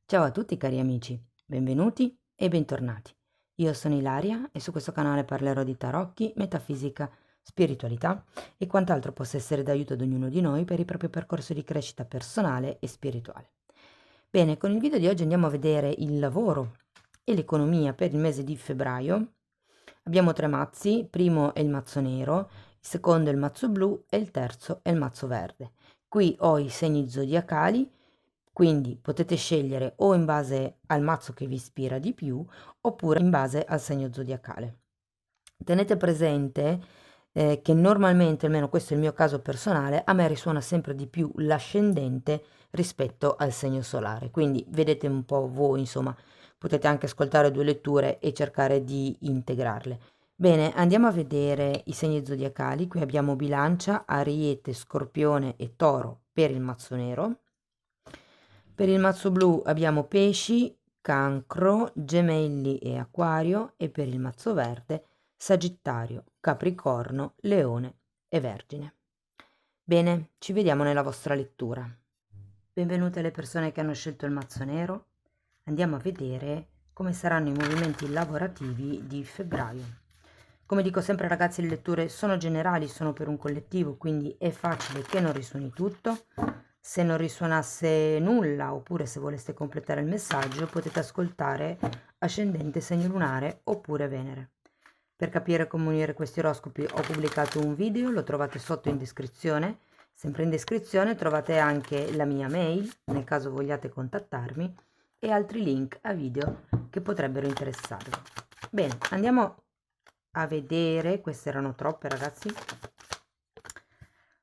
Ciao a tutti cari amici, benvenuti e bentornati. Io sono Ilaria e su questo canale parlerò di tarocchi, metafisica, spiritualità e quant'altro possa essere d'aiuto ad ognuno di noi per il proprio percorso di crescita personale e spirituale. Bene, con il video di oggi andiamo a vedere il lavoro e l'economia per il mese di febbraio. Abbiamo tre mazzi, il primo è il mazzo nero, il secondo è il mazzo blu e il terzo è il mazzo verde. Qui ho i segni zodiacali, quindi potete scegliere o in base al mazzo che vi ispira di più oppure in base al segno zodiacale. Tenete presente che normalmente, almeno questo è il mio caso personale, a me risuona sempre di più l'ascendente rispetto al segno solare. Quindi vedete un po' voi, insomma, potete anche ascoltare due letture e cercare di integrarle. Bene, andiamo a vedere i segni zodiacali. Qui abbiamo Bilancia, Ariete, Scorpione e Toro per il mazzo nero. Per il mazzo blu abbiamo Pesci, Cancro, Gemelli e Acquario, e per il mazzo verde Sagittario, Capricorno, Leone e Vergine. Bene, ci vediamo nella vostra lettura. Benvenute le persone che hanno scelto il mazzo nero. Andiamo a vedere come saranno i movimenti lavorativi di febbraio. Come dico sempre ragazzi, le letture sono generali, sono per un collettivo, quindi è facile che non risuoni tutto. Se non risuonasse nulla, oppure se voleste completare il messaggio, potete ascoltare ascendente, segno lunare oppure Venere. Per capire come unire questi oroscopi ho pubblicato un video, lo trovate sotto in descrizione. Sempre in descrizione trovate anche la mia mail, nel caso vogliate contattarmi, e altri link a video che potrebbero interessarvi. Bene, andiamo a vedere, queste erano troppe ragazzi.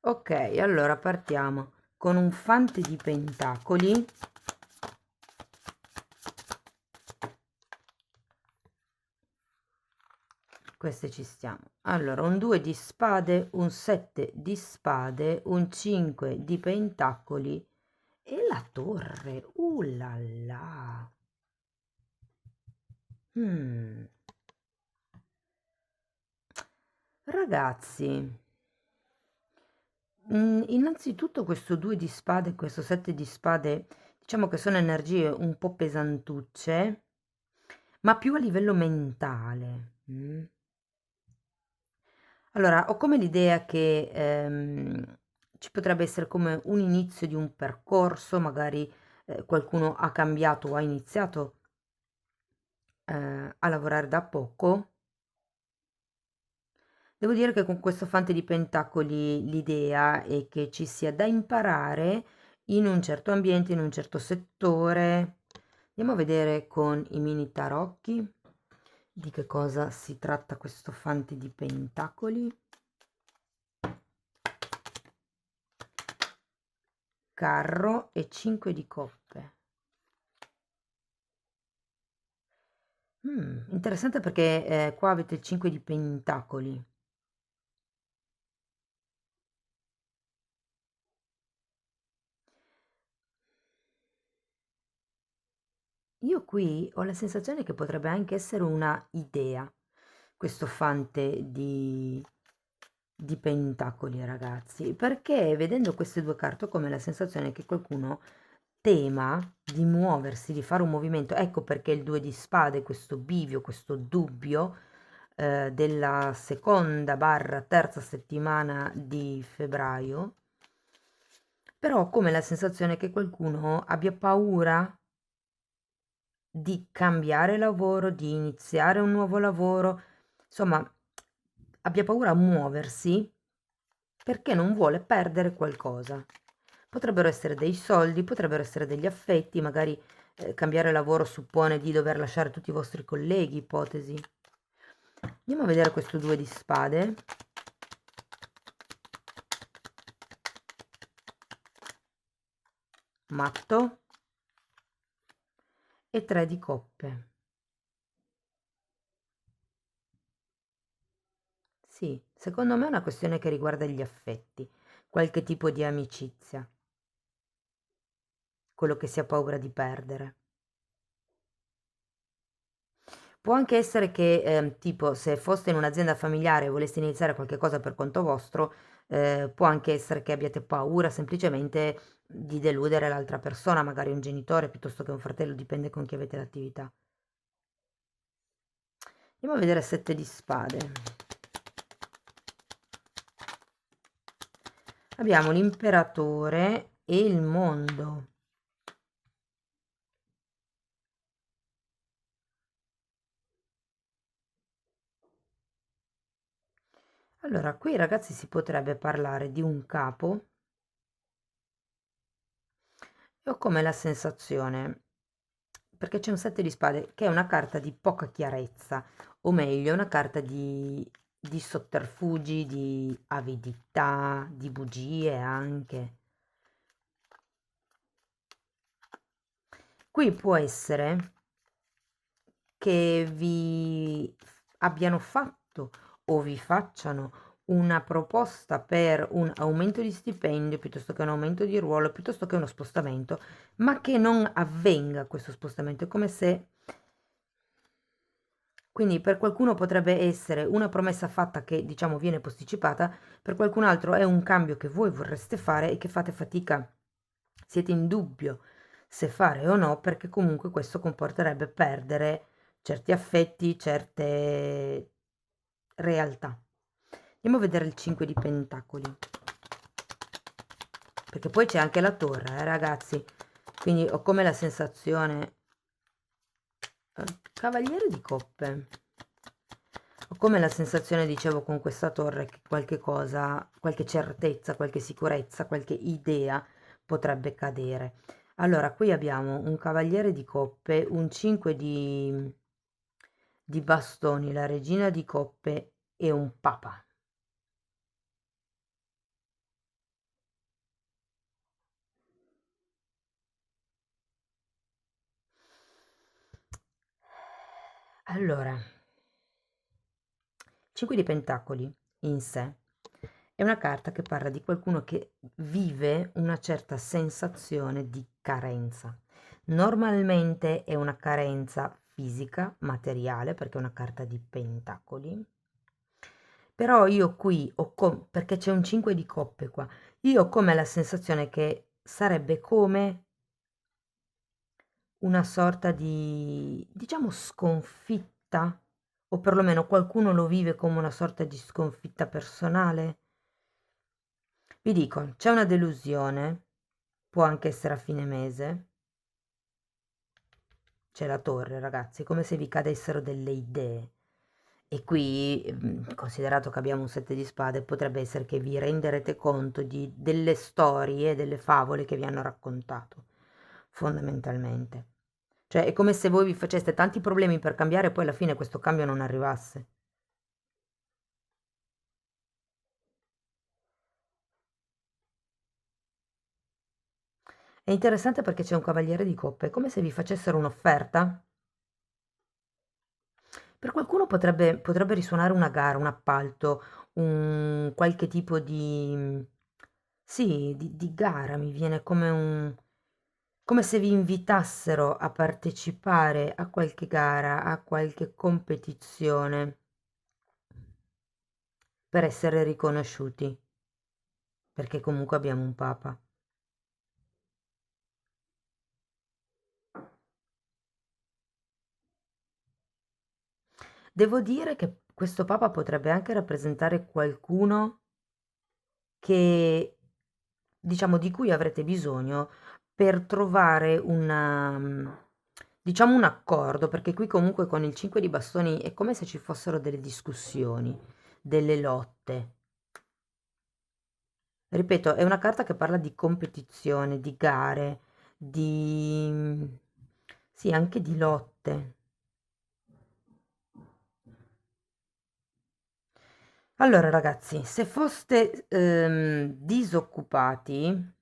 Ok, allora partiamo con un fante di pentacoli. Queste ci stiamo. Allora, un 2 di spade, un 7 di spade, un 5 di pentacoli e la torre. La la. Ragazzi, innanzitutto questo 2 di spade e questo 7 di spade, diciamo che sono energie un po' pesantucce, ma più a livello mentale. Allora, ho come l'idea che ci potrebbe essere come un inizio di un percorso, magari qualcuno ha cambiato o ha iniziato a lavorare da poco. Devo dire che con questo fante di pentacoli l'idea è che ci sia da imparare in un certo ambiente, in un certo settore. Andiamo a vedere con i mini tarocchi di che cosa si tratta questo fante di pentacoli. Carro e 5 di coppe. Interessante perché qua avete il 5 di pentacoli. Io qui ho la sensazione che potrebbe anche essere una idea, questo fante di pentacoli, ragazzi, perché vedendo queste due carte ho come la sensazione che qualcuno tema di muoversi, di fare un movimento. Ecco perché il 2 di spade, questo bivio, questo dubbio della seconda barra terza settimana di febbraio, però ho come la sensazione che qualcuno abbia paura di cambiare lavoro, di iniziare un nuovo lavoro, insomma, abbia paura a muoversi perché non vuole perdere qualcosa. Potrebbero essere dei soldi, potrebbero essere degli affetti, magari cambiare lavoro suppone di dover lasciare tutti i vostri colleghi, ipotesi. Andiamo a vedere questo 2 di spade. Matto e 3 di coppe. Sì, secondo me è una questione che riguarda gli affetti, qualche tipo di amicizia, quello che si ha paura di perdere. Può anche essere che, tipo, se foste in un'azienda familiare e voleste iniziare qualche cosa per conto vostro, può anche essere che abbiate paura semplicemente di deludere l'altra persona, magari un genitore piuttosto che un fratello, dipende con chi avete l'attività. Andiamo a vedere 7 di spade. Abbiamo l'imperatore e il mondo. Allora, qui ragazzi si potrebbe parlare di un capo. E ho come la sensazione, perché c'è un 7 di spade, che è una carta di poca chiarezza, o meglio, è una carta di sotterfugi, di avidità, di bugie anche. Qui può essere che vi abbiano fatto o vi facciano una proposta per un aumento di stipendio piuttosto che un aumento di ruolo, piuttosto che uno spostamento, ma che non avvenga questo spostamento. È come se... Quindi per qualcuno potrebbe essere una promessa fatta che diciamo viene posticipata, per qualcun altro è un cambio che voi vorreste fare e che fate fatica, siete in dubbio se fare o no, perché comunque questo comporterebbe perdere certi affetti, certe realtà. Andiamo a vedere il 5 di pentacoli, perché poi c'è anche la torre, ragazzi, quindi ho come la sensazione... Cavaliere di coppe. Ho come la sensazione, dicevo, con questa torre che qualche cosa, qualche certezza, qualche sicurezza, qualche idea potrebbe cadere. Allora, qui abbiamo un cavaliere di coppe, un 5 di bastoni, la regina di coppe e un papa. Allora, 5 di pentacoli in sé è una carta che parla di qualcuno che vive una certa sensazione di carenza. Normalmente è una carenza fisica, materiale, perché è una carta di pentacoli. Però io qui perché c'è un 5 di coppe qua, io ho come la sensazione che sarebbe come una sorta di, diciamo, sconfitta, o perlomeno qualcuno lo vive come una sorta di sconfitta personale. Vi dico, c'è una delusione, può anche essere a fine mese, c'è la torre, ragazzi, è come se vi cadessero delle idee. E qui, considerato che abbiamo un 7 di spade, potrebbe essere che vi renderete conto delle storie, delle favole che vi hanno raccontato, fondamentalmente. Cioè, è come se voi vi faceste tanti problemi per cambiare e poi alla fine questo cambio non arrivasse. È interessante perché c'è un cavaliere di coppe, è come se vi facessero un'offerta. Per qualcuno potrebbe risuonare una gara, un appalto, un qualche tipo di... Sì, di gara, mi viene come un... come se vi invitassero a partecipare a qualche gara, a qualche competizione, per essere riconosciuti, perché comunque abbiamo un papa. Devo dire che questo papa potrebbe anche rappresentare qualcuno che, diciamo, di cui avrete bisogno per trovare una, diciamo, un accordo, perché qui comunque con il 5 di bastoni è come se ci fossero delle discussioni, delle lotte. Ripeto, è una carta che parla di competizione, di gare, di... sì, anche di lotte. Allora, ragazzi, se foste disoccupati,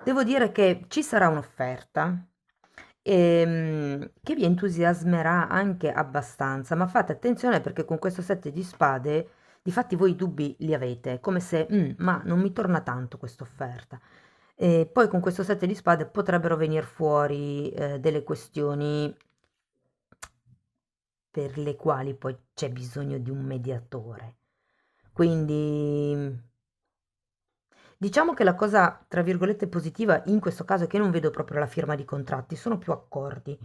devo dire che ci sarà un'offerta che vi entusiasmerà anche abbastanza, ma fate attenzione perché con questo 7 di spade, difatti voi i dubbi li avete, come se, ma non mi torna tanto questa offerta. E poi con questo 7 di spade potrebbero venire fuori delle questioni per le quali poi c'è bisogno di un mediatore. Quindi Diciamo che la cosa, tra virgolette, positiva in questo caso è che non vedo proprio la firma di contratti, sono più accordi,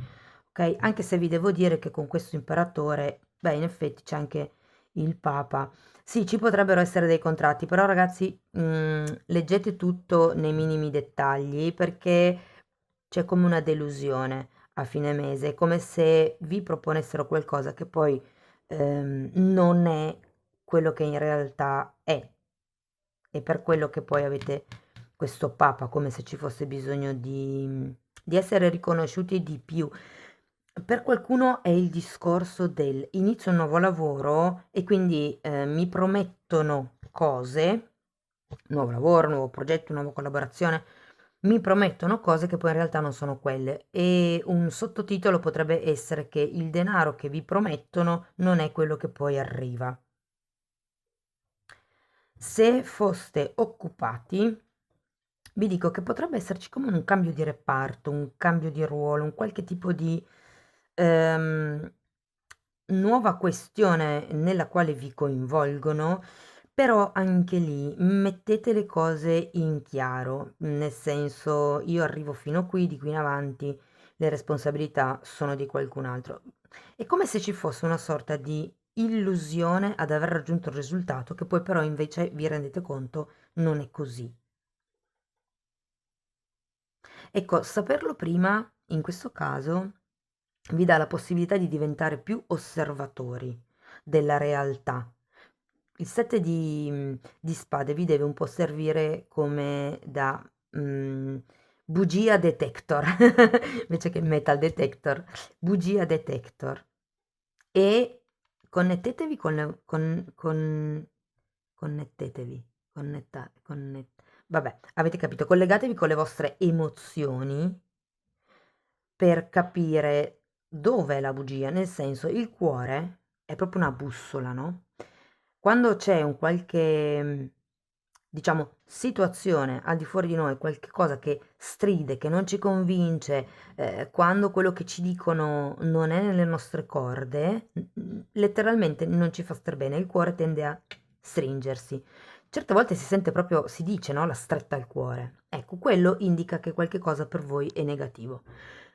ok? Anche se vi devo dire che con questo imperatore, beh, in effetti c'è anche il Papa. Sì, ci potrebbero essere dei contratti, però ragazzi, leggete tutto nei minimi dettagli perché c'è come una delusione a fine mese, è come se vi proponessero qualcosa che poi non è quello che in realtà è. E per quello che poi avete questo Papa, come se ci fosse bisogno di essere riconosciuti di più. Per qualcuno è il discorso del inizio un nuovo lavoro e quindi mi promettono cose, nuovo lavoro, nuovo progetto, nuova collaborazione, mi promettono cose che poi in realtà non sono quelle e un sottotitolo potrebbe essere che il denaro che vi promettono non è quello che poi arriva. Se foste occupati, vi dico che potrebbe esserci come un cambio di reparto, un cambio di ruolo, un qualche tipo di ehm, nuova questione nella quale vi coinvolgono, però anche lì mettete le cose in chiaro, nel senso io arrivo fino qui, di qui in avanti le responsabilità sono di qualcun altro. È come se ci fosse una sorta di illusione ad aver raggiunto il risultato che poi però invece vi rendete conto non è così. Ecco, saperlo prima, in questo caso, vi dà la possibilità di diventare più osservatori della realtà. Il 7 di spade vi deve un po' servire come da bugia detector, invece che metal detector, bugia detector. E connettetevi connettetevi, vabbè, avete capito, collegatevi con le vostre emozioni per capire dove è la bugia, nel senso il cuore è proprio una bussola, no? Quando c'è un qualche, diciamo, situazione al di fuori di noi, qualche cosa che stride, che non ci convince, quando quello che ci dicono non è nelle nostre corde, letteralmente non ci fa star bene, il cuore tende a stringersi. Certe volte si sente proprio, si dice, no? La stretta al cuore. Ecco, quello indica che qualche cosa per voi è negativo.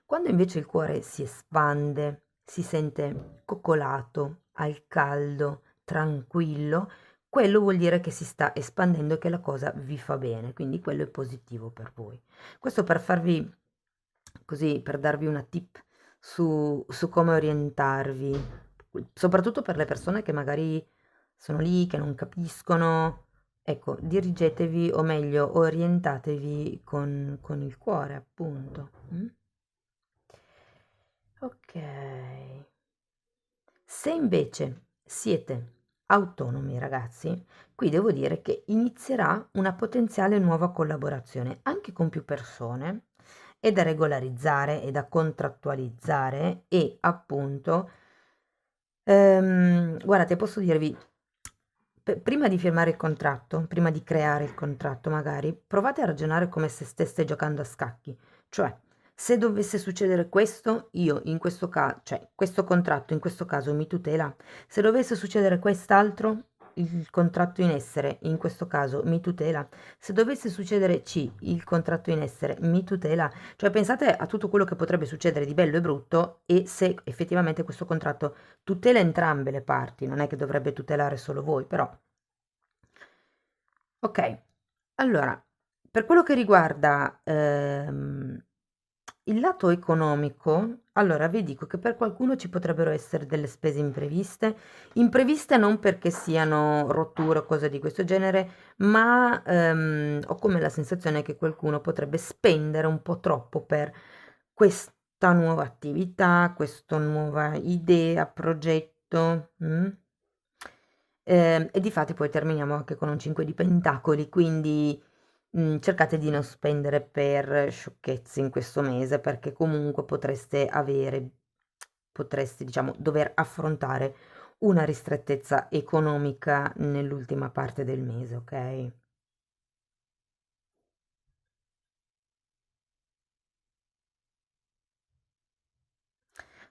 Quando invece il cuore si espande, si sente coccolato, al caldo, tranquillo, quello vuol dire che si sta espandendo e che la cosa vi fa bene, quindi quello è positivo per voi. Questo per farvi, così, per darvi una tip su come orientarvi, soprattutto per le persone che magari sono lì, che non capiscono. Ecco, dirigetevi, o meglio, orientatevi con il cuore, appunto. Mm? Ok. Se invece siete autonomi, ragazzi, qui devo dire che inizierà una potenziale nuova collaborazione anche con più persone. È da regolarizzare, è da contrattualizzare e appunto, guardate, posso dirvi, prima di firmare il contratto, prima di creare il contratto magari, provate a ragionare come se steste giocando a scacchi, cioè se dovesse succedere questo, io in questo caso, cioè questo contratto in questo caso mi tutela, se dovesse succedere quest'altro, il contratto in essere in questo caso mi tutela, se dovesse succedere C, il contratto in essere mi tutela, cioè pensate a tutto quello che potrebbe succedere di bello e brutto e se effettivamente questo contratto tutela entrambe le parti, non è che dovrebbe tutelare solo voi, però. Ok, allora, per quello che riguarda il lato economico, allora vi dico che per qualcuno ci potrebbero essere delle spese impreviste, impreviste non perché siano rotture o cose di questo genere, ma ho come la sensazione che qualcuno potrebbe spendere un po' troppo per questa nuova attività, questa nuova idea, progetto. E difatti poi terminiamo anche con un 5 di pentacoli, quindi cercate di non spendere per sciocchezze in questo mese, perché comunque potreste, diciamo, dover affrontare una ristrettezza economica nell'ultima parte del mese, ok?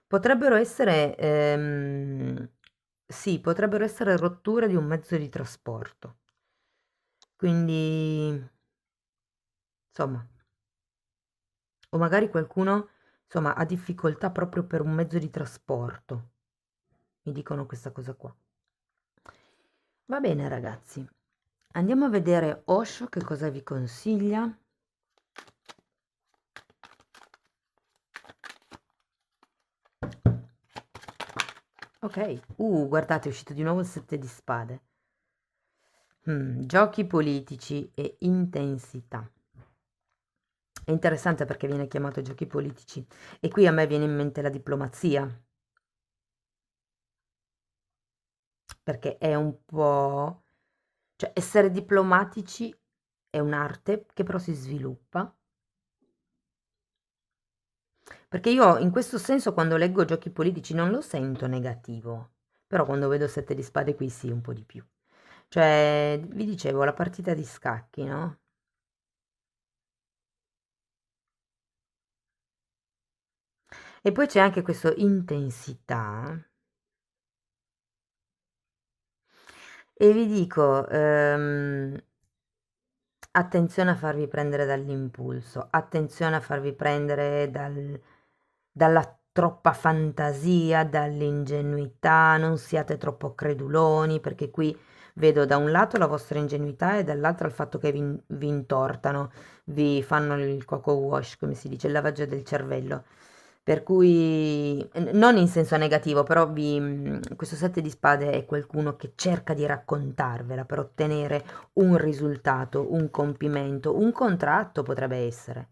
Potrebbero essere, sì, potrebbero essere rotture di un mezzo di trasporto. Quindi insomma, o magari qualcuno, insomma, ha difficoltà proprio per un mezzo di trasporto. Mi dicono questa cosa qua. Va bene, ragazzi. Andiamo a vedere Osho che cosa vi consiglia. Ok, guardate, è uscito di nuovo il 7 di spade. Giochi politici e intensità. È interessante perché viene chiamato giochi politici e qui a me viene in mente la diplomazia, perché è un po', cioè essere diplomatici è un'arte che però si sviluppa, perché io in questo senso quando leggo giochi politici non lo sento negativo, però quando vedo 7 di spade qui sì, un po' di più. Cioè, vi dicevo, la partita di scacchi, no? E poi c'è anche questo intensità. E vi dico, attenzione a farvi prendere dall'impulso, attenzione a farvi prendere dalla troppa fantasia, dall'ingenuità, non siate troppo creduloni, perché qui vedo da un lato la vostra ingenuità e dall'altro il fatto che vi intortano, vi fanno il coco wash, come si dice, il lavaggio del cervello. Per cui, non in senso negativo, però questo 7 di spade è qualcuno che cerca di raccontarvela per ottenere un risultato, un compimento, un contratto potrebbe essere.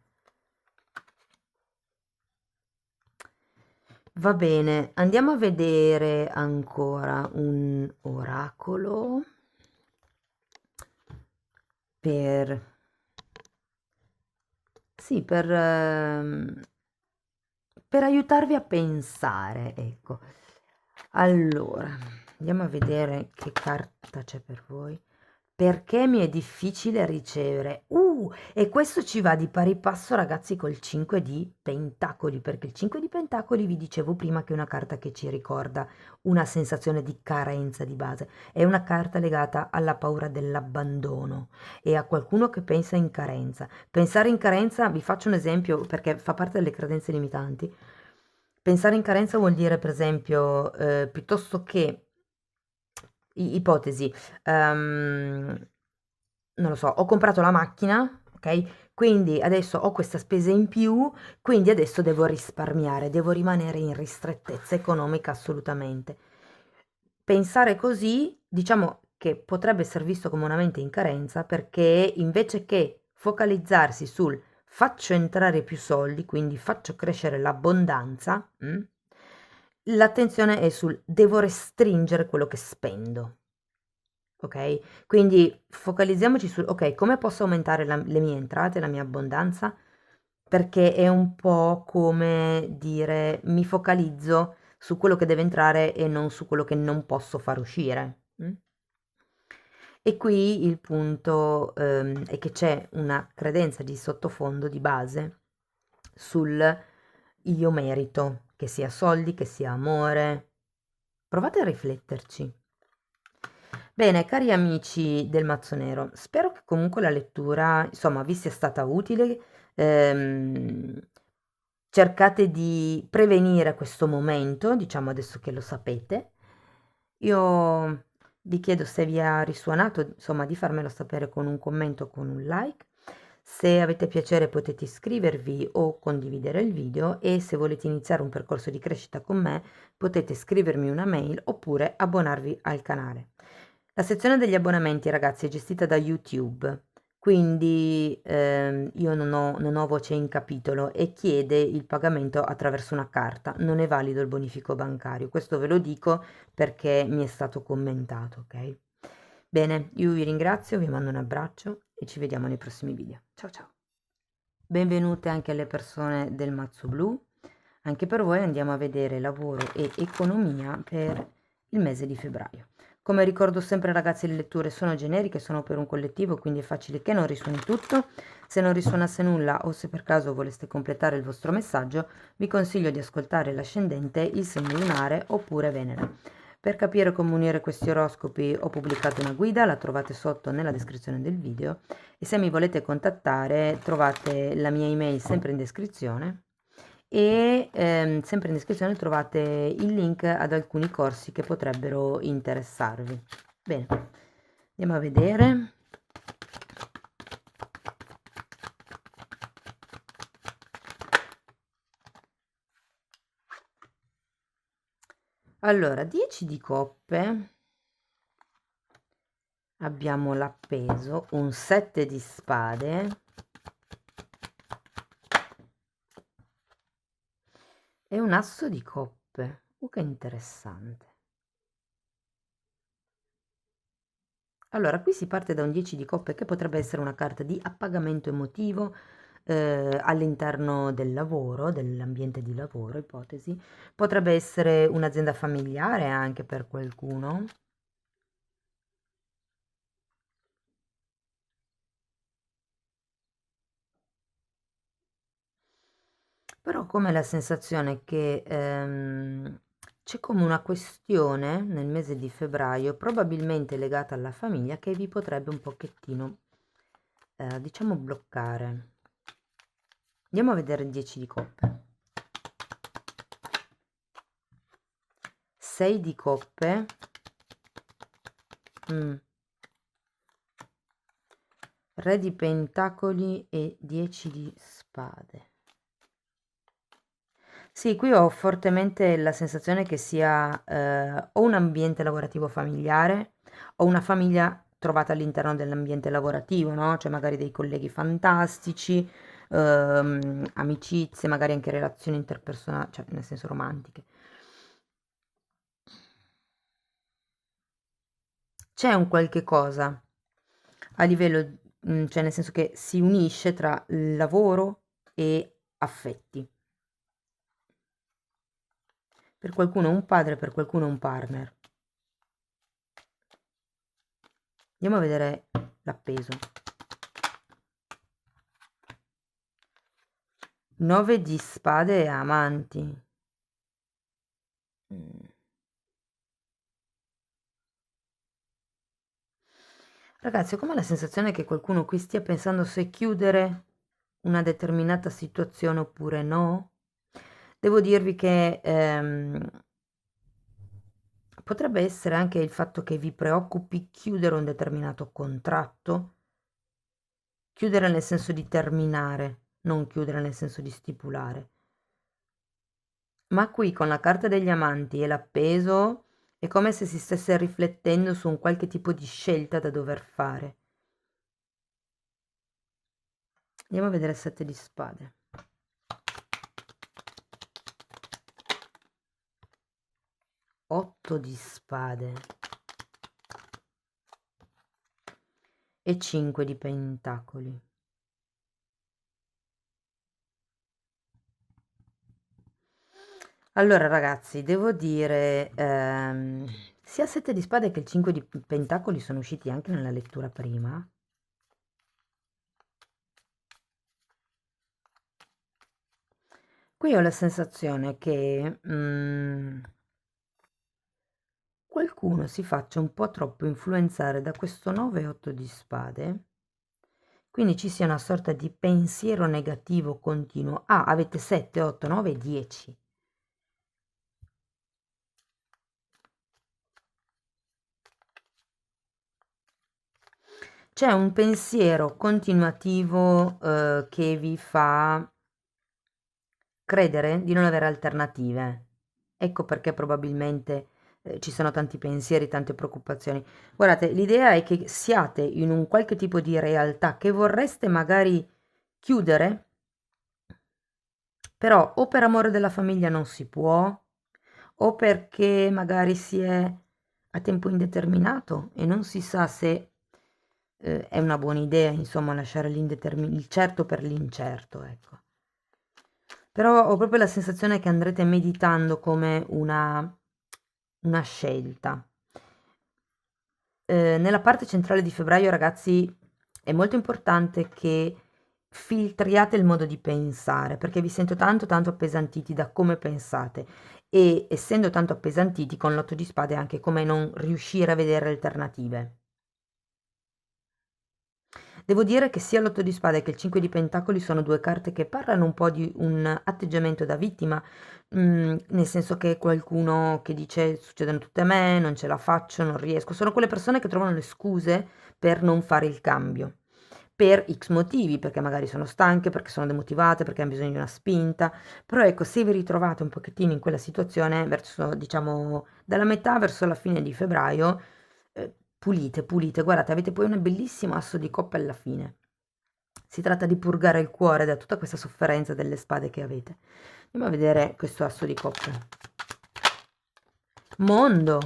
Va bene, andiamo a vedere ancora un oracolo per, sì, per aiutarvi a pensare, ecco. Allora, andiamo a vedere che carta c'è per voi. Perché mi è difficile ricevere? E questo ci va di pari passo, ragazzi, col 5 di pentacoli, perché il 5 di pentacoli vi dicevo prima che è una carta che ci ricorda una sensazione di carenza di base. È una carta legata alla paura dell'abbandono e a qualcuno che pensa in carenza. Pensare in carenza, vi faccio un esempio perché fa parte delle credenze limitanti. Pensare in carenza vuol dire, per esempio, piuttosto che ipotesi, non lo so, ho comprato la macchina, ok? Quindi adesso ho questa spesa in più, quindi adesso devo risparmiare, devo rimanere in ristrettezza economica assolutamente. Pensare così, diciamo che potrebbe essere visto come una mente in carenza perché invece che focalizzarsi sul faccio entrare più soldi, quindi faccio crescere l'abbondanza, l'attenzione è sul devo restringere quello che spendo. Ok? Quindi focalizziamoci su, ok, come posso aumentare le mie entrate, la mia abbondanza? Perché è un po' come dire mi focalizzo su quello che deve entrare e non su quello che non posso far uscire. E qui il punto è che c'è una credenza di sottofondo, di base, sul io merito, che sia soldi, che sia amore. Provate a rifletterci. Bene, cari amici del Mazzo Nero, spero che comunque la lettura, insomma, vi sia stata utile. Ehm, cercate di prevenire questo momento, diciamo adesso che lo sapete. Io vi chiedo se vi ha risuonato, insomma, di farmelo sapere con un commento o con un like. Se avete piacere potete iscrivervi o condividere il video e se volete iniziare un percorso di crescita con me potete scrivermi una mail oppure abbonarvi al canale. La sezione degli abbonamenti, ragazzi, è gestita da YouTube, quindi io non ho voce in capitolo e chiede il pagamento attraverso una carta, non è valido il bonifico bancario, questo ve lo dico perché mi è stato commentato, ok? Bene, io vi ringrazio, vi mando un abbraccio e ci vediamo nei prossimi video. Ciao ciao! Benvenute anche alle persone del mazzo blu, anche per voi andiamo a vedere lavoro e economia per il mese di febbraio. Come ricordo sempre ragazzi, le letture sono generiche, sono per un collettivo, quindi è facile che non risuoni tutto. Se non risuonasse nulla o se per caso voleste completare il vostro messaggio, vi consiglio di ascoltare l'ascendente, il segno lunare oppure Venere. Per capire come unire questi oroscopi ho pubblicato una guida, la trovate sotto nella descrizione del video e se mi volete contattare trovate la mia email sempre in descrizione e sempre in descrizione trovate il link ad alcuni corsi che potrebbero interessarvi. Bene, andiamo a vedere. Allora, 10 di coppe, abbiamo l'appeso, un 7 di spade e un asso di coppe. Che interessante. Allora, qui si parte da un 10 di coppe che potrebbe essere una carta di appagamento emotivo all'interno del lavoro, dell'ambiente di lavoro, ipotesi. Potrebbe essere un'azienda familiare anche per qualcuno. Però come la sensazione che c'è come una questione nel mese di febbraio, probabilmente legata alla famiglia, che vi potrebbe un pochettino, diciamo, bloccare. Andiamo a vedere il 10 di coppe. 6 di coppe. Re di pentacoli e 10 di spade. Sì, qui ho fortemente la sensazione che sia o un ambiente lavorativo familiare o una famiglia trovata all'interno dell'ambiente lavorativo, no? Cioè magari dei colleghi fantastici, amicizie, magari anche relazioni interpersonali, cioè nel senso romantiche. C'è un qualche cosa a livello, cioè nel senso che si unisce tra lavoro e affetti. Per qualcuno è un padre, per qualcuno è un partner. Andiamo a vedere l'appeso. 9 di spade e amanti. Ragazzi, ho come la sensazione che qualcuno qui stia pensando se chiudere una determinata situazione oppure no. Devo dirvi che potrebbe essere anche il fatto che vi preoccupi chiudere un determinato contratto. Chiudere nel senso di terminare, non chiudere nel senso di stipulare. Ma qui con la carta degli amanti e l'appeso è come se si stesse riflettendo su un qualche tipo di scelta da dover fare. Andiamo a vedere il 7 di spade. Otto di spade e 5 di pentacoli. Allora ragazzi, devo dire, sia il 7 di spade che il 5 di pentacoli sono usciti anche nella lettura prima. Qui ho la sensazione che qualcuno si faccia un po' troppo influenzare da questo 9 e 8 di spade, quindi ci sia una sorta di pensiero negativo continuo. Ah, avete 7, 8, 9 e 10. C'è un pensiero continuativo che vi fa credere di non avere alternative. Ecco perché probabilmente ci sono tanti pensieri, tante preoccupazioni. Guardate, l'idea è che siate in un qualche tipo di realtà che vorreste magari chiudere, però o per amore della famiglia non si può, o perché magari si è a tempo indeterminato e non si sa se è una buona idea, insomma, lasciare il certo per l'incerto, ecco. Però ho proprio la sensazione che andrete meditando come una scelta. Nella parte centrale di febbraio, ragazzi, è molto importante che filtriate il modo di pensare, perché vi sento tanto tanto appesantiti da come pensate e essendo tanto appesantiti con l'8 di spade anche come non riuscire a vedere alternative. Devo dire che sia l'8 di spade che il 5 di pentacoli sono due carte che parlano un po' di un atteggiamento da vittima, nel senso che qualcuno che dice succedono tutte a me, non ce la faccio, non riesco. Sono quelle persone che trovano le scuse per non fare il cambio, per X motivi, perché magari sono stanche, perché sono demotivate, perché hanno bisogno di una spinta. Però ecco, se vi ritrovate un pochettino in quella situazione, verso, diciamo, dalla metà verso la fine di febbraio, pulite, pulite, guardate, avete poi un bellissimo asso di coppe alla fine. Si tratta di purgare il cuore da tutta questa sofferenza delle spade che avete. Andiamo a vedere questo asso di coppe. Mondo.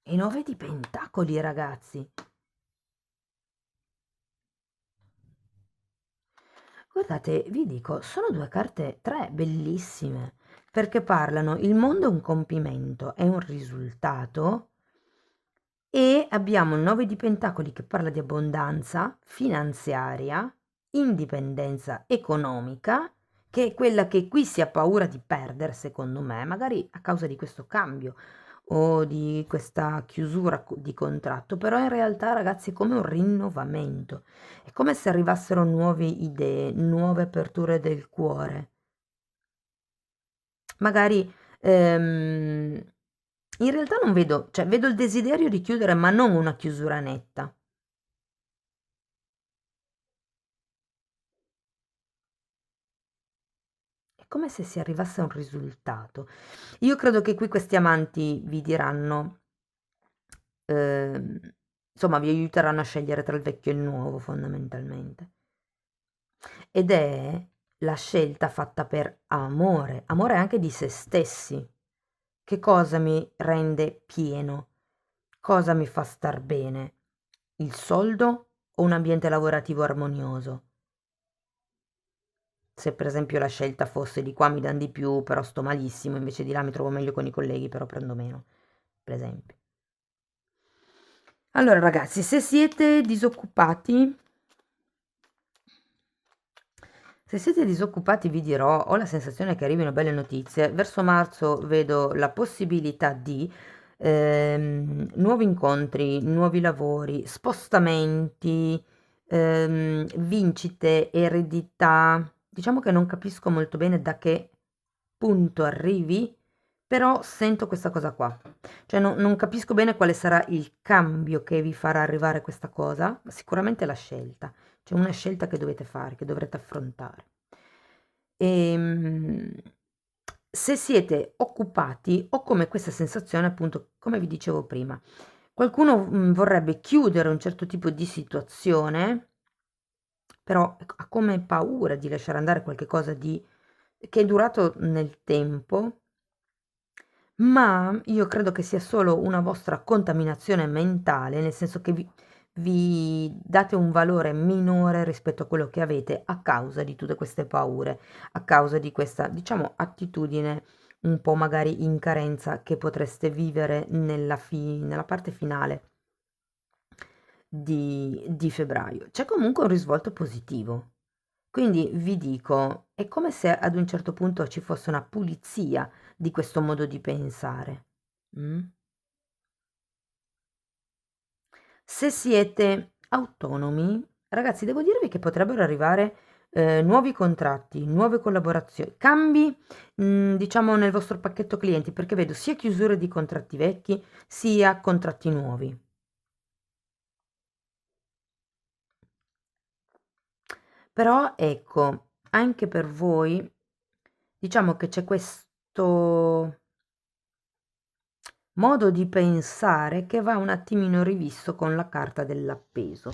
E 9 di pentacoli, ragazzi. Guardate, vi dico, sono due carte, tre bellissime, perché parlano, il mondo è un compimento, è un risultato, e abbiamo il 9 di pentacoli che parla di abbondanza finanziaria, indipendenza economica, che è quella che qui si ha paura di perdere, secondo me, magari a causa di questo cambio o di questa chiusura di contratto, però in realtà, ragazzi, è come un rinnovamento, è come se arrivassero nuove idee, nuove aperture del cuore. Magari in realtà non vedo, cioè vedo il desiderio di chiudere, ma non una chiusura netta. È come se si arrivasse a un risultato. Io credo che qui questi amanti vi diranno, ehm, insomma, vi aiuteranno a scegliere tra il vecchio e il nuovo, fondamentalmente. Ed è la scelta fatta per amore, amore anche di se stessi. Che cosa mi rende pieno? Cosa mi fa star bene? Il soldo o un ambiente lavorativo armonioso? Se per esempio la scelta fosse di qua mi danno di più, però sto malissimo, invece di là mi trovo meglio con i colleghi, però prendo meno, per esempio. Allora ragazzi, se siete disoccupati, vi dirò, ho la sensazione che arrivino belle notizie. Verso marzo vedo la possibilità di nuovi incontri, nuovi lavori, spostamenti, vincite, eredità. Diciamo che non capisco molto bene da che punto arrivi, però sento questa cosa qua. Cioè non capisco bene quale sarà il cambio che vi farà arrivare questa cosa, ma sicuramente la scelta. C'è una scelta che dovete fare, che dovrete affrontare. Ehm, Se siete occupati, ho come questa sensazione, appunto, come vi dicevo prima, qualcuno vorrebbe chiudere un certo tipo di situazione, però ha come paura di lasciare andare qualche cosa che è durato nel tempo, ma io credo che sia solo una vostra contaminazione mentale, nel senso che vi date un valore minore rispetto a quello che avete a causa di tutte queste paure, a causa di questa, diciamo, attitudine un po' magari in carenza che potreste vivere nella parte finale di febbraio. C'è comunque un risvolto positivo. Quindi vi dico, è come se ad un certo punto ci fosse una pulizia di questo modo di pensare. Mm? Se siete autonomi, ragazzi, devo dirvi che potrebbero arrivare nuovi contratti, nuove collaborazioni, cambi, diciamo, nel vostro pacchetto clienti, perché vedo sia chiusure di contratti vecchi, sia contratti nuovi. Però ecco, anche per voi, diciamo che c'è questo modo di pensare che va un attimino rivisto con la carta dell'appeso.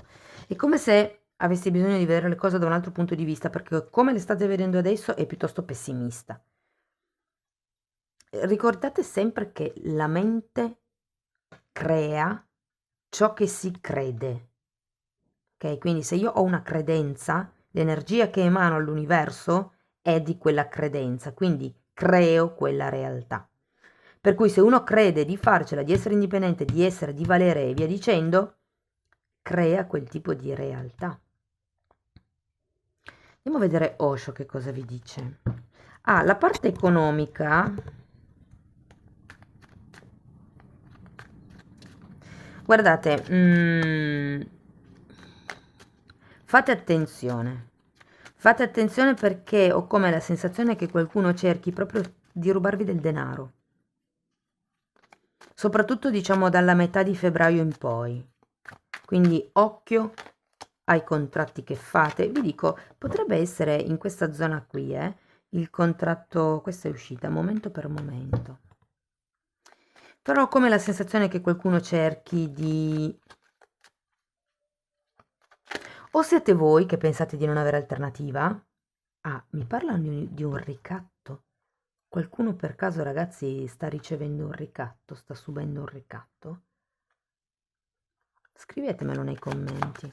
È come se avessi bisogno di vedere le cose da un altro punto di vista, perché come le state vedendo adesso è piuttosto pessimista. Ricordate sempre che la mente crea ciò che si crede. Ok? Quindi se io ho una credenza, l'energia che emano all'universo è di quella credenza, quindi creo quella realtà. Per cui se uno crede di farcela, di essere indipendente, di essere di valere e via dicendo, crea quel tipo di realtà. Andiamo a vedere Osho che cosa vi dice. La parte economica, guardate, fate attenzione perché ho come la sensazione che qualcuno cerchi proprio di rubarvi del denaro, soprattutto diciamo dalla metà di febbraio in poi, quindi occhio ai contratti che fate. Vi dico, potrebbe essere in questa zona qui, il contratto, questa è uscita momento per momento, però ho come la sensazione che qualcuno cerchi di... O siete voi che pensate di non avere alternativa? Mi parlano di un ricatto. Qualcuno per caso, ragazzi, sta ricevendo un ricatto, sta subendo un ricatto? Scrivetemelo nei commenti.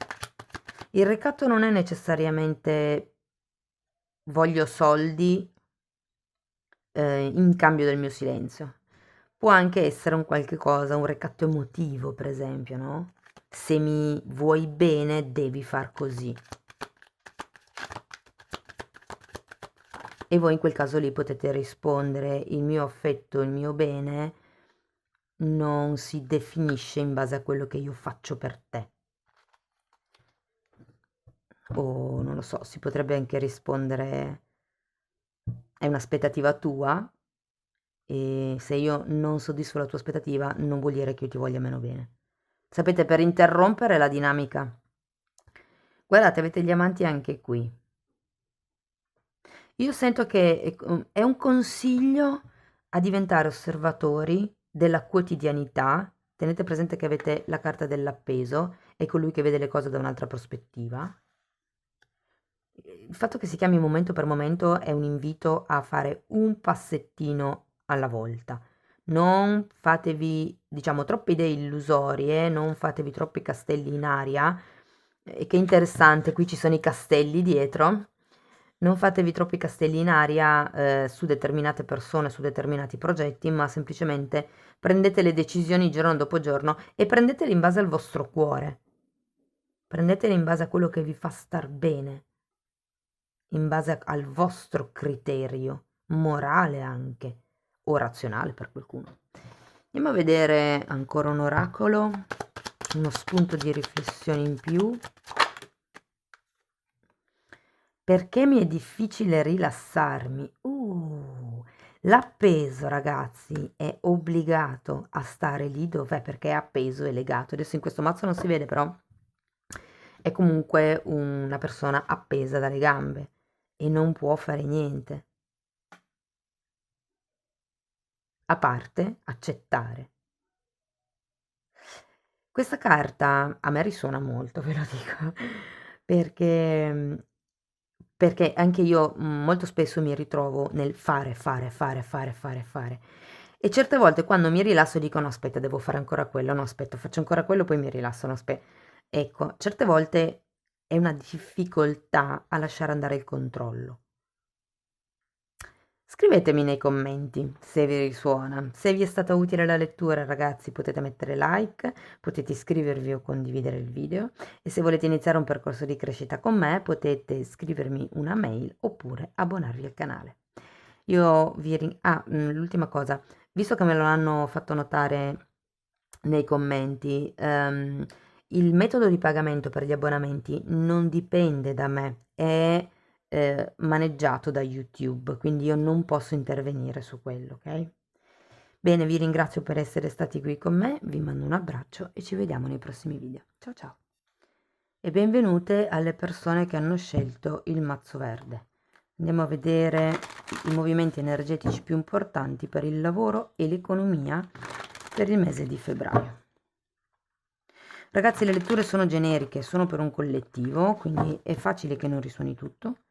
Il ricatto non è necessariamente voglio soldi in cambio del mio silenzio. Può anche essere un qualche cosa, un ricatto emotivo, per esempio, no? Se mi vuoi bene, devi far così. E voi in quel caso lì potete rispondere: il mio affetto, il mio bene non si definisce in base a quello che io faccio per te. O non lo so, si potrebbe anche rispondere: è un'aspettativa tua e se io non soddisfo la tua aspettativa non vuol dire che io ti voglia meno bene. Sapete, per interrompere la dinamica. Guardate, avete gli amanti anche qui. Io sento che è un consiglio a diventare osservatori della quotidianità. Tenete presente che avete la carta dell'appeso, è colui che vede le cose da un'altra prospettiva. Il fatto che si chiami momento per momento è un invito a fare un passettino alla volta. Non fatevi, diciamo, troppe idee illusorie, non fatevi troppi castelli in aria. E che interessante, qui ci sono i castelli dietro. Non fatevi troppi castelli in aria su determinate persone, su determinati progetti, ma semplicemente prendete le decisioni giorno dopo giorno e prendetele in base al vostro cuore. Prendetele in base a quello che vi fa star bene, in base al vostro criterio, morale anche, o razionale per qualcuno. Andiamo a vedere ancora un oracolo, uno spunto di riflessione in più. Perché mi è difficile rilassarmi? L'appeso, ragazzi, è obbligato a stare lì dov'è perché è appeso e legato. Adesso in questo mazzo non si vede, però è comunque una persona appesa dalle gambe e non può fare niente. A parte accettare. Questa carta a me risuona molto, ve lo dico, perché anche io molto spesso mi ritrovo nel fare, fare, fare, fare, fare, fare. E certe volte quando mi rilasso dico no, aspetta, devo fare ancora quello, no, aspetta, faccio ancora quello, poi mi rilasso, no, aspetta. Ecco, certe volte è una difficoltà a lasciare andare il controllo. Scrivetemi nei commenti se vi risuona. Se vi è stata utile la lettura, ragazzi, potete mettere like, potete iscrivervi o condividere il video e se volete iniziare un percorso di crescita con me potete scrivermi una mail oppure abbonarvi al canale. Io l'ultima cosa, visto che me lo hanno fatto notare nei commenti, il metodo di pagamento per gli abbonamenti non dipende da me, è maneggiato da YouTube, quindi io non posso intervenire su quello, ok? Bene, vi ringrazio per essere stati qui con me, vi mando un abbraccio e ci vediamo nei prossimi video. Ciao ciao! E benvenute alle persone che hanno scelto il mazzo verde. Andiamo a vedere i movimenti energetici più importanti per il lavoro e l'economia per il mese di febbraio. Ragazzi, le letture sono generiche, sono per un collettivo, quindi è facile che non risuoni tutto.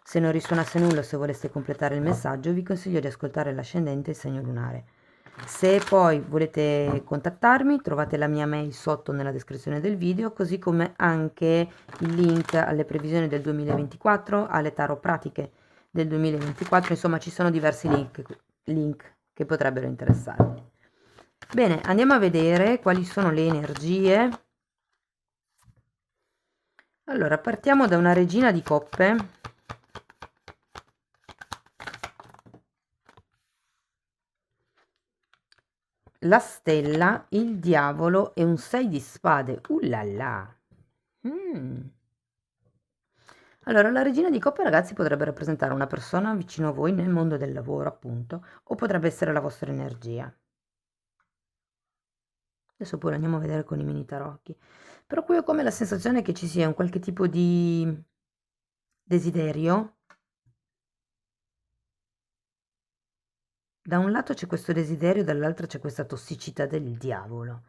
Se non risuonasse nulla, se voleste completare il messaggio, vi consiglio di ascoltare l'ascendente e il segno lunare. Se poi volete contattarmi, trovate la mia mail sotto nella descrizione del video, così come anche il link alle previsioni del 2024, alle tarot pratiche del 2024, insomma ci sono diversi link che potrebbero interessarvi. Bene, andiamo a vedere quali sono le energie. Allora, partiamo da una regina di coppe. la stella, il diavolo e un 6 di spade. Là là. Allora, la regina di coppe, ragazzi, potrebbe rappresentare una persona vicino a voi nel mondo del lavoro, appunto, o potrebbe essere la vostra energia. Adesso pure andiamo a vedere con i mini tarocchi. Però qui ho come la sensazione che ci sia un qualche tipo di desiderio. Da un lato c'è questo desiderio, dall'altro c'è questa tossicità del diavolo.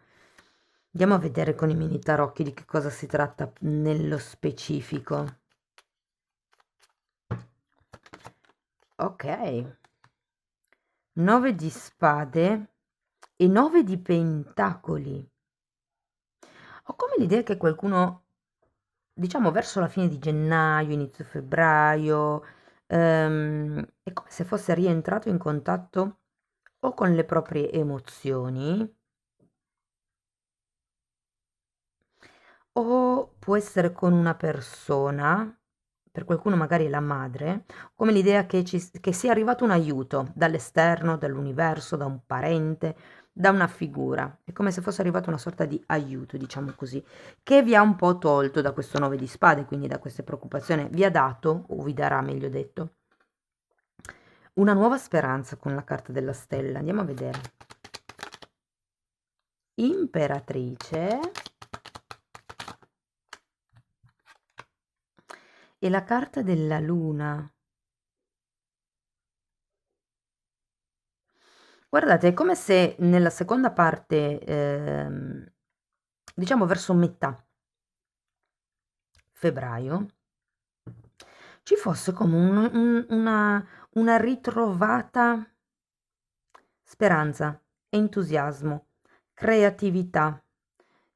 Andiamo a vedere con i mini tarocchi di che cosa si tratta nello specifico. Ok. 9 di spade e 9 di pentacoli. Ho come l'idea che qualcuno, diciamo verso la fine di gennaio, inizio febbraio, è come se fosse rientrato in contatto o con le proprie emozioni, o può essere con una persona, per qualcuno magari è la madre, come l'idea che sia arrivato un aiuto dall'esterno, dall'universo, da un parente, da una figura. È come se fosse arrivato una sorta di aiuto, diciamo così, che vi ha un po' tolto da questo 9 di spade, quindi da queste preoccupazioni. Vi ha dato, o vi darà meglio detto, una nuova speranza con la carta della stella. Andiamo a vedere. Imperatrice e la carta della luna. Guardate, è come se nella seconda parte, diciamo verso metà febbraio, ci fosse come una ritrovata speranza, entusiasmo, creatività.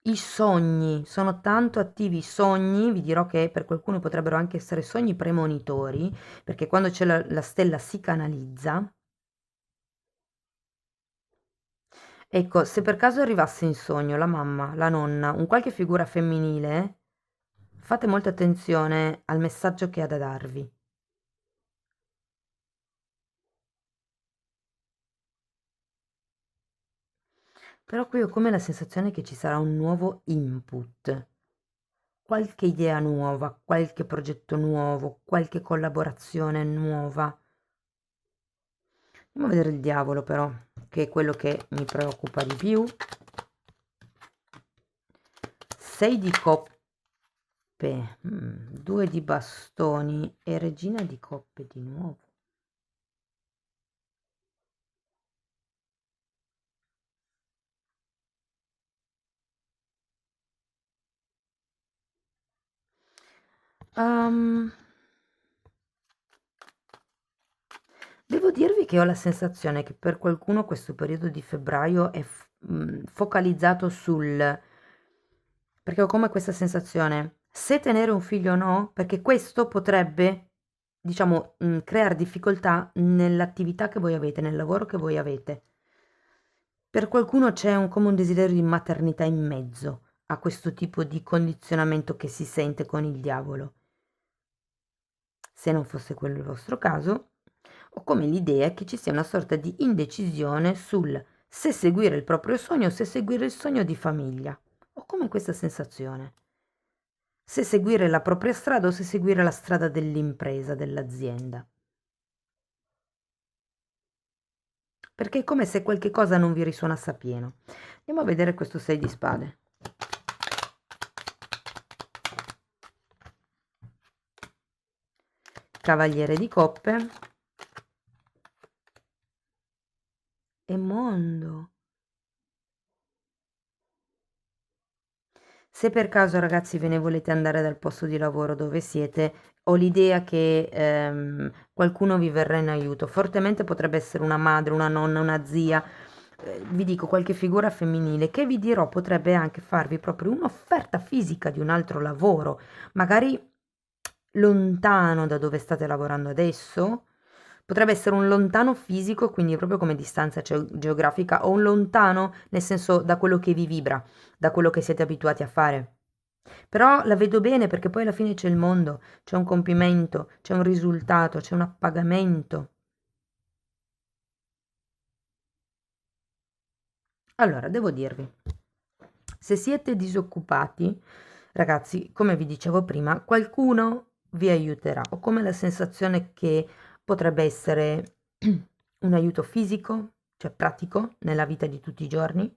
I sogni, sono tanto attivi i sogni, vi dirò che per qualcuno potrebbero anche essere sogni premonitori, perché quando c'è la stella si canalizza. Ecco, se per caso arrivasse in sogno la mamma, la nonna, un qualche figura femminile, fate molta attenzione al messaggio che ha da darvi. Però qui ho come la sensazione che ci sarà un nuovo input, qualche idea nuova, qualche progetto nuovo, qualche collaborazione nuova. Andiamo a vedere il diavolo però, che è quello che mi preoccupa di più. 6 di coppe, 2 di bastoni e regina di coppe di nuovo. Devo dirvi che ho la sensazione che per qualcuno questo periodo di febbraio è focalizzato sul... perché ho come questa sensazione, se tenere un figlio o no, perché questo potrebbe, diciamo, creare difficoltà nell'attività che voi avete, nel lavoro che voi avete. Per qualcuno c'è come un desiderio di maternità in mezzo a questo tipo di condizionamento che si sente con il diavolo. Se non fosse quello il vostro caso, ho come l'idea che ci sia una sorta di indecisione sul se seguire il proprio sogno o se seguire il sogno di famiglia. Ho come questa sensazione. Se seguire la propria strada o se seguire la strada dell'impresa, dell'azienda. Perché è come se qualche cosa non vi risuonasse a pieno. Andiamo a vedere questo 6 di spade. Cavaliere di coppe e mondo. Se per caso ragazzi ve ne volete andare dal posto di lavoro dove siete, ho l'idea che qualcuno vi verrà in aiuto. Fortemente potrebbe essere una madre, una nonna, una zia, vi dico qualche figura femminile che vi dirò potrebbe anche farvi proprio un'offerta fisica di un altro lavoro, magari lontano da dove state lavorando adesso. Potrebbe essere un lontano fisico, quindi proprio come distanza geografica, o un lontano nel senso da quello che vi vibra, da quello che siete abituati a fare. Però la vedo bene perché poi alla fine c'è il mondo, c'è un compimento, c'è un risultato, c'è un appagamento. Allora, devo dirvi, se siete disoccupati, ragazzi, come vi dicevo prima, qualcuno vi aiuterà. Ho come la sensazione che potrebbe essere un aiuto fisico, cioè pratico, nella vita di tutti i giorni.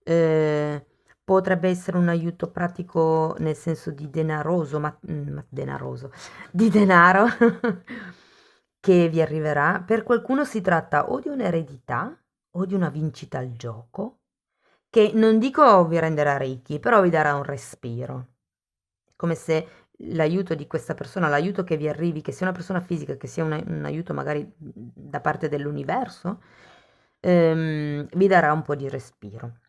Potrebbe essere un aiuto pratico nel senso di denaroso, denaroso, di denaro che vi arriverà. Per qualcuno si tratta o di un'eredità o di una vincita al gioco, che non dico vi renderà ricchi, però vi darà un respiro. Come se l'aiuto di questa persona, l'aiuto che vi arrivi, che sia una persona fisica, che sia un aiuto magari da parte dell'universo, vi darà un po' di respiro.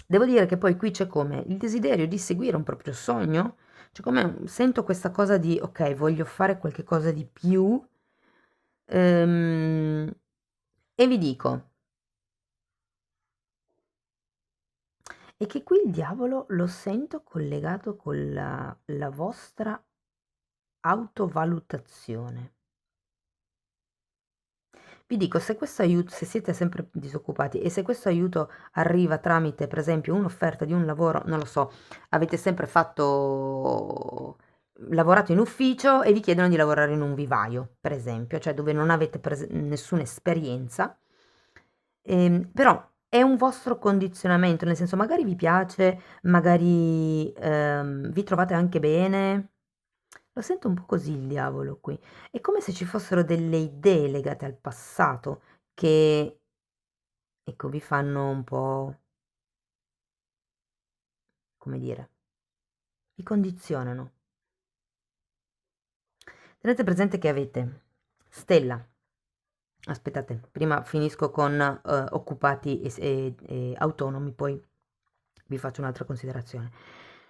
Devo dire che poi qui c'è come il desiderio di seguire un proprio sogno, cioè come sento questa cosa di ok, voglio fare qualche cosa di più, e vi dico, è che qui il diavolo lo sento collegato con la vostra autovalutazione. Vi dico, se questo aiuto, se siete sempre disoccupati e se questo aiuto arriva tramite, per esempio, un'offerta di un lavoro, non lo so, avete sempre fatto, lavorato in ufficio e vi chiedono di lavorare in un vivaio, per esempio, cioè dove non avete nessuna esperienza, però è un vostro condizionamento, nel senso magari vi piace, magari vi trovate anche bene. Lo sento un po' così il diavolo qui. È come se ci fossero delle idee legate al passato che, ecco, vi fanno un po', come dire, vi condizionano. Tenete presente che avete Stella. Aspettate, prima finisco con occupati e autonomi, poi vi faccio un'altra considerazione.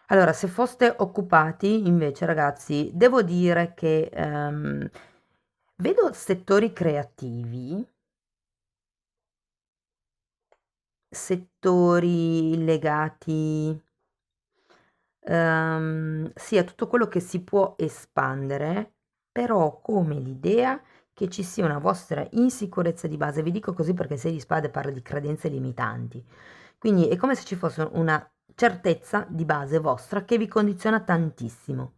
Allora, se foste occupati, invece, ragazzi, devo dire che vedo settori creativi, settori legati, sì, a tutto quello che si può espandere, però ho come l'idea che ci sia una vostra insicurezza di base. Vi dico così perché 6 di spade parla di credenze limitanti. Quindi è come se ci fosse una certezza di base vostra che vi condiziona tantissimo.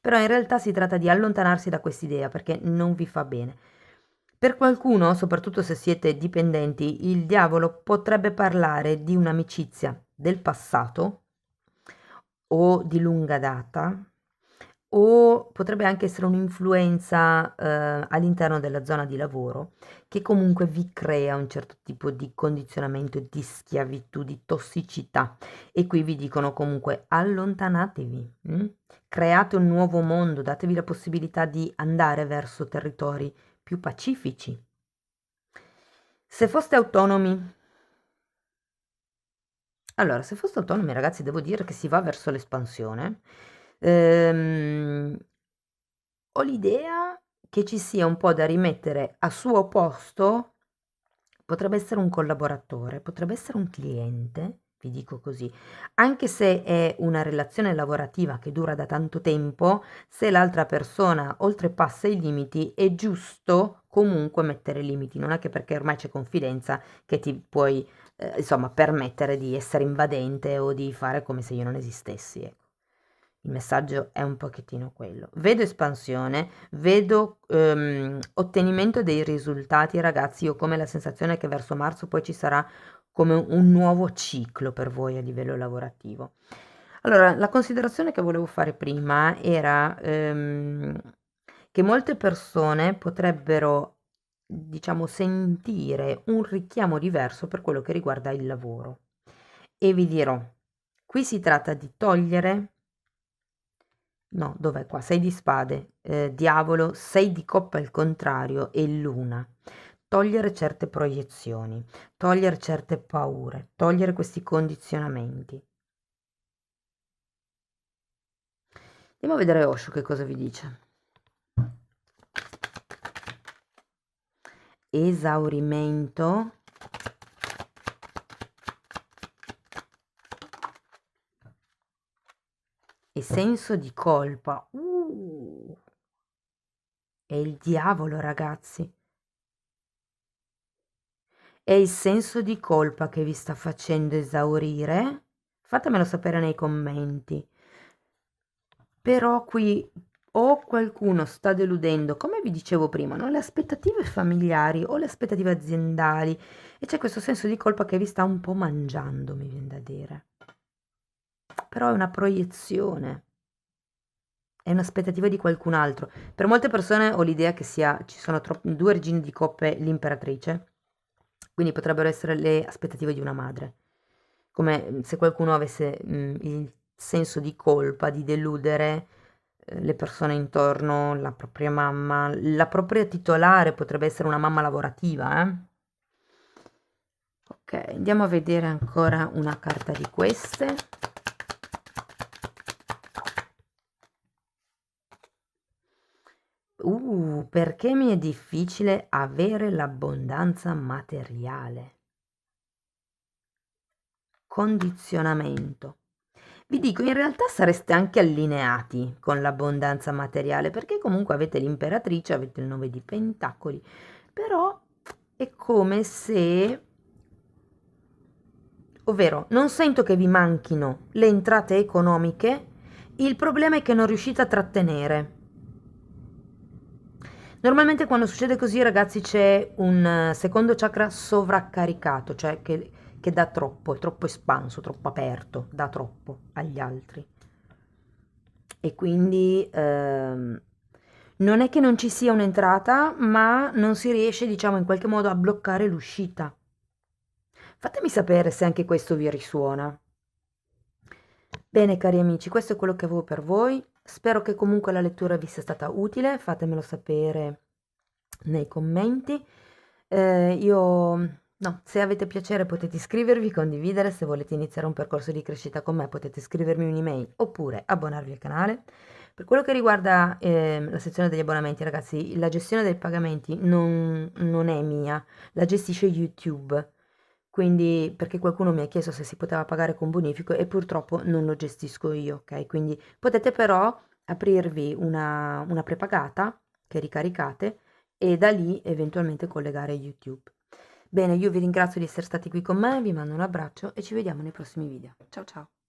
Però in realtà si tratta di allontanarsi da quest'idea perché non vi fa bene. Per qualcuno, soprattutto se siete dipendenti, il diavolo potrebbe parlare di un'amicizia del passato o di lunga data, o potrebbe anche essere un'influenza all'interno della zona di lavoro che comunque vi crea un certo tipo di condizionamento, di schiavitù, di tossicità. E qui vi dicono comunque allontanatevi, create un nuovo mondo, datevi la possibilità di andare verso territori più pacifici. Se foste autonomi, allora, se foste autonomi, ragazzi, devo dire che si va verso l'espansione. Ehm, Ho l'idea che ci sia un po' da rimettere a suo posto, potrebbe essere un collaboratore, potrebbe essere un cliente, vi dico così, anche se è una relazione lavorativa che dura da tanto tempo, se l'altra persona oltrepassa i limiti, è giusto comunque mettere limiti, non è che perché ormai c'è confidenza che ti puoi, insomma, permettere di essere invadente o di fare come se io non esistessi, ecco. Il messaggio è un pochettino quello. Vedo espansione, vedo ottenimento dei risultati, ragazzi. Io ho come la sensazione che verso marzo poi ci sarà come un nuovo ciclo per voi a livello lavorativo. Allora, la considerazione che volevo fare prima era che molte persone potrebbero, diciamo, sentire un richiamo diverso per quello che riguarda il lavoro. E vi dirò, qui si tratta di togliere. No, dov'è qua? 6 di spade, diavolo, 6 di coppa al contrario e luna. Togliere certe proiezioni, togliere certe paure, togliere questi condizionamenti. Andiamo a vedere Osho che cosa vi dice. Esaurimento e senso di colpa. È il diavolo, ragazzi. È il senso di colpa che vi sta facendo esaurire? Fatemelo sapere nei commenti. Però qui o qualcuno sta deludendo, come vi dicevo prima, no? Le aspettative familiari o le aspettative aziendali, e c'è questo senso di colpa che vi sta un po' mangiando, mi viene da dire. Però è una proiezione, è un'aspettativa di qualcun altro. Per molte persone ho l'idea che ci sono due regine di coppe, l'imperatrice, quindi potrebbero essere le aspettative di una madre, come se qualcuno avesse il senso di colpa, di deludere le persone intorno, la propria mamma, la propria titolare potrebbe essere una mamma lavorativa, eh? Ok, andiamo a vedere ancora una carta di queste. Perché mi è difficile avere l'abbondanza materiale? Condizionamento. Vi dico, in realtà sareste anche allineati con l'abbondanza materiale, perché comunque avete l'imperatrice, avete il 9 di pentacoli, però è come se, ovvero, non sento che vi manchino le entrate economiche, il problema è che non riuscite a trattenere. Normalmente quando succede così, ragazzi, c'è un secondo chakra sovraccaricato, cioè che dà troppo, è troppo espanso, troppo aperto, dà troppo agli altri. E quindi non è che non ci sia un'entrata, ma non si riesce, diciamo, in qualche modo a bloccare l'uscita. Fatemi sapere se anche questo vi risuona. Bene, cari amici, questo è quello che avevo per voi. Spero che comunque la lettura vi sia stata utile, fatemelo sapere nei commenti. No, se avete piacere potete iscrivervi, condividere, se volete iniziare un percorso di crescita con me potete scrivermi un'email oppure abbonarvi al canale. Per quello che riguarda la sezione degli abbonamenti, ragazzi, la gestione dei pagamenti non è mia, la gestisce YouTube. Quindi, perché qualcuno mi ha chiesto se si poteva pagare con bonifico e purtroppo non lo gestisco io, ok? Quindi potete però aprirvi una prepagata che ricaricate e da lì eventualmente collegare YouTube. Bene, io vi ringrazio di essere stati qui con me, vi mando un abbraccio e ci vediamo nei prossimi video. Ciao ciao!